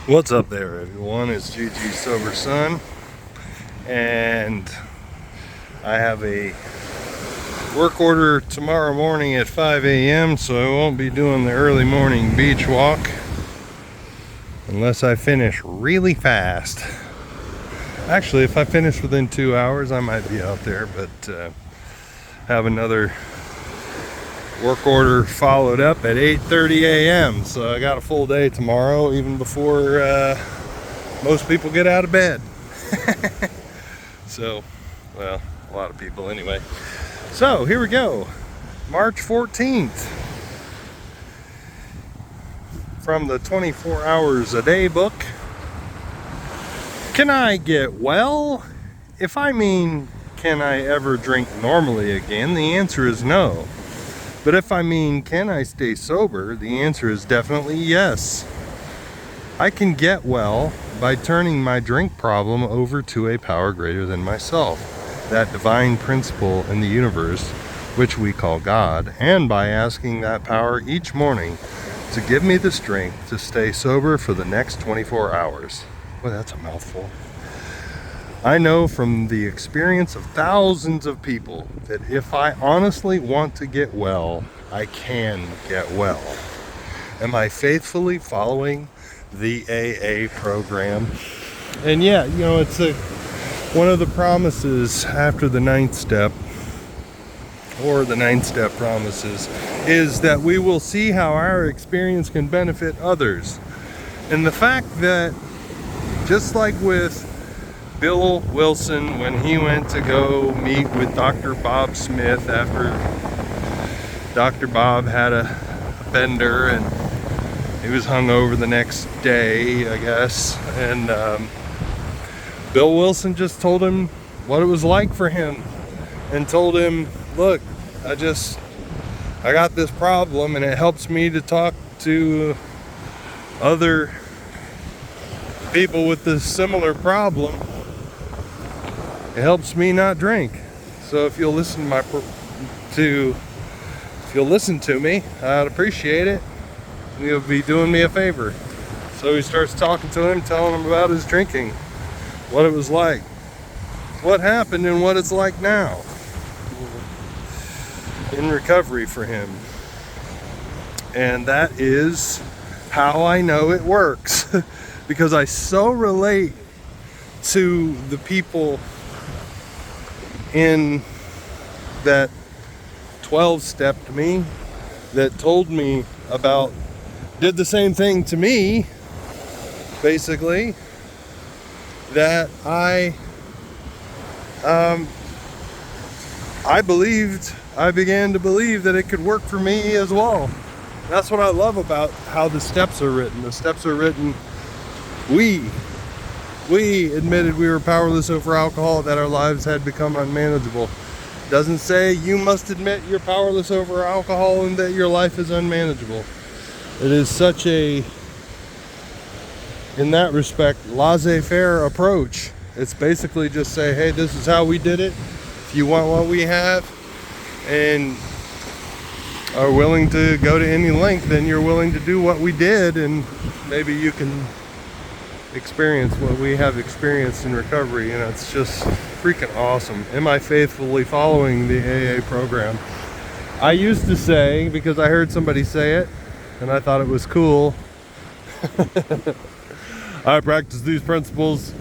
What's up there, everyone? It's GG Sober Sun, and I have a work order tomorrow morning at 5 a.m. so I won't be doing the early morning beach walk unless I finish really fast. Actually, if I finish within 2 hours, I might be out there, but have another work order followed up at 8:30 a.m. so I got a full day tomorrow, even before most people get out of bed. So, well, a lot of people anyway. So here we go, March 14th, from the 24 Hours a Day book. Can I get well? If I mean, can I ever drink normally again, the answer is no. But if I mean, can I stay sober, the answer is definitely yes. I can get well by turning my drink problem over to a power greater than myself, that divine principle in the universe, which we call God, and by asking that power each morning to give me the strength to stay sober for the next 24 hours. Well, that's a mouthful. I know from the experience of thousands of people that if I honestly want to get well, I can get well. Am I faithfully following the AA program? And yeah, you know, it's one of the promises after the 9th step, or the 9th step promises, is that we will see how our experience can benefit others. And the fact that, just like with Bill Wilson, when he went to go meet with Dr. Bob Smith after Dr. Bob had a bender and he was hung over the next day, I guess, and Bill Wilson just told him what it was like for him and told him, look, I got this problem and it helps me to talk to other people with this similar problem. It helps me not drink. So if you'll listen to me, I'd appreciate it. You'll be doing me a favor. So he starts talking to him, telling him about his drinking, what it was like, what happened, and what it's like now in recovery for him. And that is how I know it works, because I so relate to the people in that 12 step to me that told me about, did the same thing to me, basically, that I began to believe that it could work for me as well. That's what I love about how the steps are written. The steps are written, we admitted we were powerless over alcohol, that our lives had become unmanageable. Doesn't say you must admit you're powerless over alcohol and that your life is unmanageable. It is such a, in that respect, laissez-faire approach. It's basically just say, hey, this is how we did it. If you want what we have and are willing to go to any length, then you're willing to do what we did, and maybe you can experience what we have experienced in recovery. You know, it's just freaking awesome. Am I faithfully following the AA program? I used to say, because I heard somebody say it and I thought it was cool, I practice these principles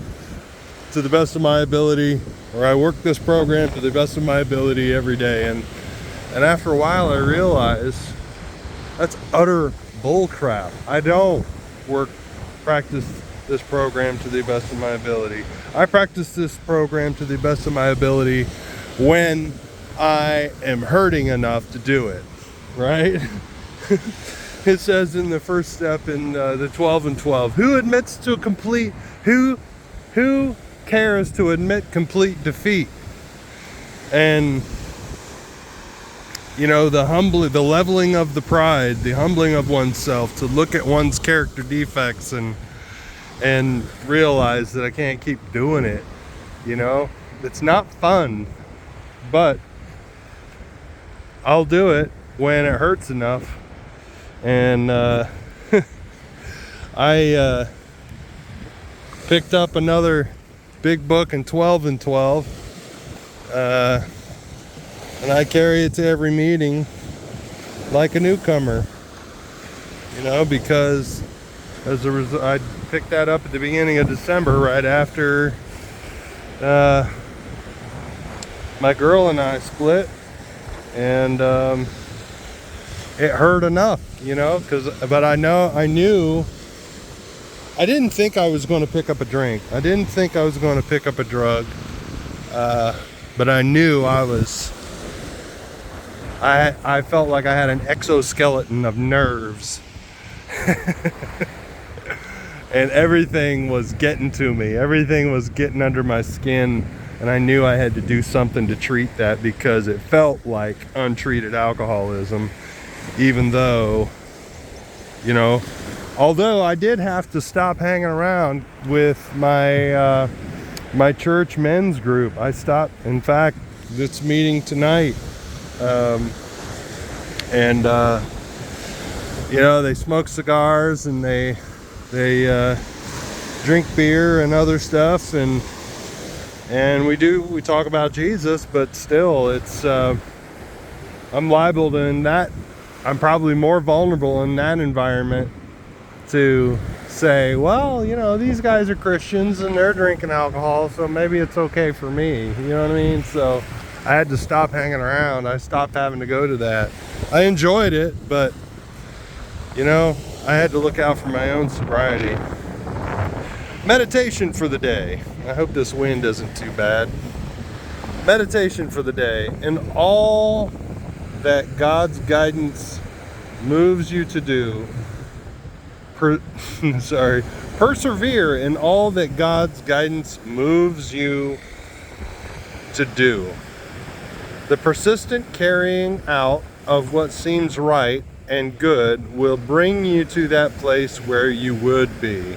to the best of my ability, or I work this program to the best of my ability every day. And after a while I realized that's utter bull crap. I don't practice this program to the best of my ability. I practice this program to the best of my ability when I am hurting enough to do it, right? It says in the first step in the 12 and 12, who cares to admit complete defeat? And you know, the leveling of the pride, the humbling of oneself, to look at one's character defects and realize that I can't keep doing it. You know, it's not fun, but I'll do it when it hurts enough. And I Picked up another big book in 12 and 12. And I carry it to every meeting like a newcomer. You know, because as a result, I picked that up at the beginning of December, right after my girl and I split, and it hurt enough, you know, but I knew, I didn't think I was going to pick up a drink. I didn't think I was going to pick up a drug, but I knew I felt like I had an exoskeleton of nerves. And everything was getting to me. Everything was getting under my skin, and I knew I had to do something to treat that, because it felt like untreated alcoholism, even though, you know, although I did have to stop hanging around with my my church men's group. I stopped, in fact, this meeting tonight, and you know, they smoke cigars and they drink beer and other stuff, and we talk about Jesus, but still, it's I'm liable to, in that, I'm probably more vulnerable in that environment to say, well, you know, these guys are Christians and they're drinking alcohol, so maybe it's okay for me. You know what I mean? So I had to stop hanging around. I stopped having to go to that. I enjoyed it, but, you know, I had to look out for my own sobriety. Meditation for the day. I hope this wind isn't too bad. Meditation for the day. In all that God's guidance moves you to do, persevere in all that God's guidance moves you to do. The persistent carrying out of what seems right and good will bring you to that place where you would be.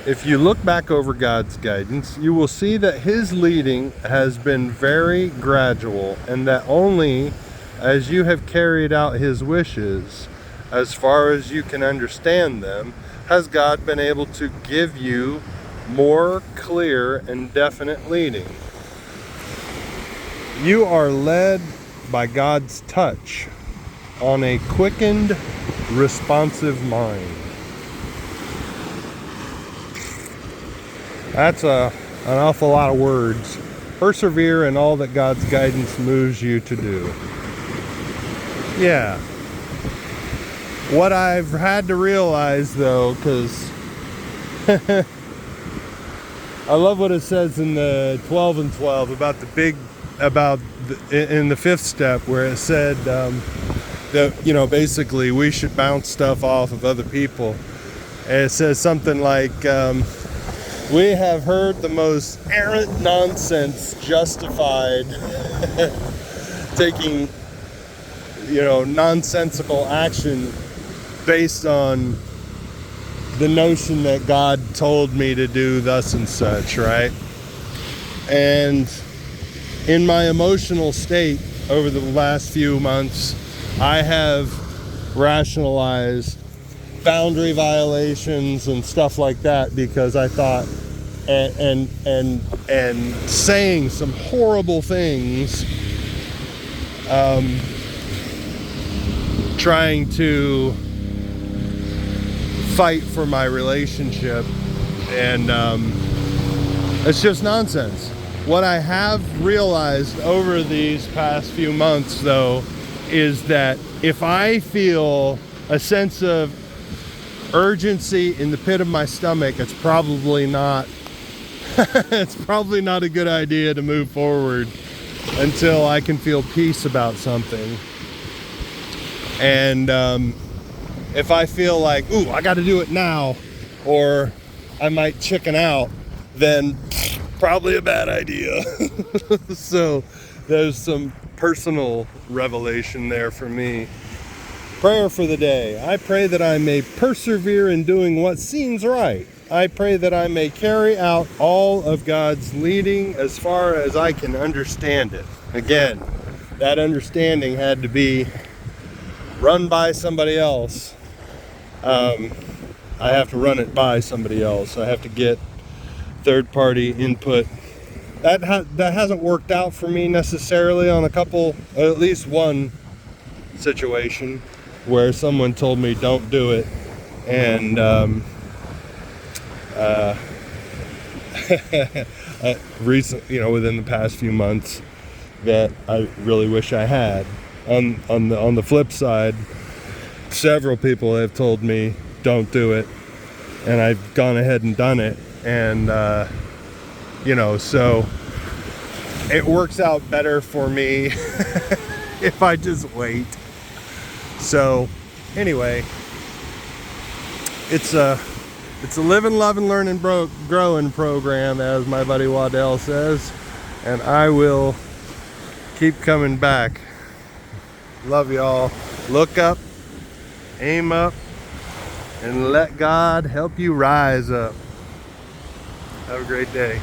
If you look back over God's guidance, you will see that His leading has been very gradual, and that only as you have carried out His wishes, as far as you can understand them, has God been able to give you more clear and definite leading. You are led by God's touch on a quickened, responsive mind. That's an awful lot of words. Persevere in all that God's guidance moves you to do. Yeah. What I've had to realize, though, because I love what it says in the 12 and 12 about in the fifth step, where it said that, you know, basically we should bounce stuff off of other people. And it says something like, we have heard the most errant nonsense justified taking, you know, nonsensical action based on the notion that God told me to do thus and such, right? And in my emotional state over the last few months, I have rationalized boundary violations and stuff like that, because I thought, and saying some horrible things, trying to fight for my relationship, and it's just nonsense. What I have realized over these past few months, though, is that if I feel a sense of urgency in the pit of my stomach, it's probably not it's probably not a good idea to move forward until I can feel peace about something. And if I feel like, ooh, I got to do it now, or I might chicken out, then probably a bad idea. So there's some personal revelation there for me. Prayer for the day. I pray that I may persevere in doing what seems right. I pray that I may carry out all of God's leading as far as I can understand it. Again, that understanding had to be run by somebody else. I have to run it by somebody else. I have to get third-party input. That hasn't worked out for me necessarily on a couple, at least one situation where someone told me don't do it, and within the past few months, that I really wish I had. On the flip side, several people have told me don't do it, and I've gone ahead and done it, and so it works out better for me if I just wait. So anyway, it's a live and love and learn and growing program, as my buddy Waddell says, and I will keep coming back. Love y'all. Look up, aim up, and let God help you rise up. Have a great day.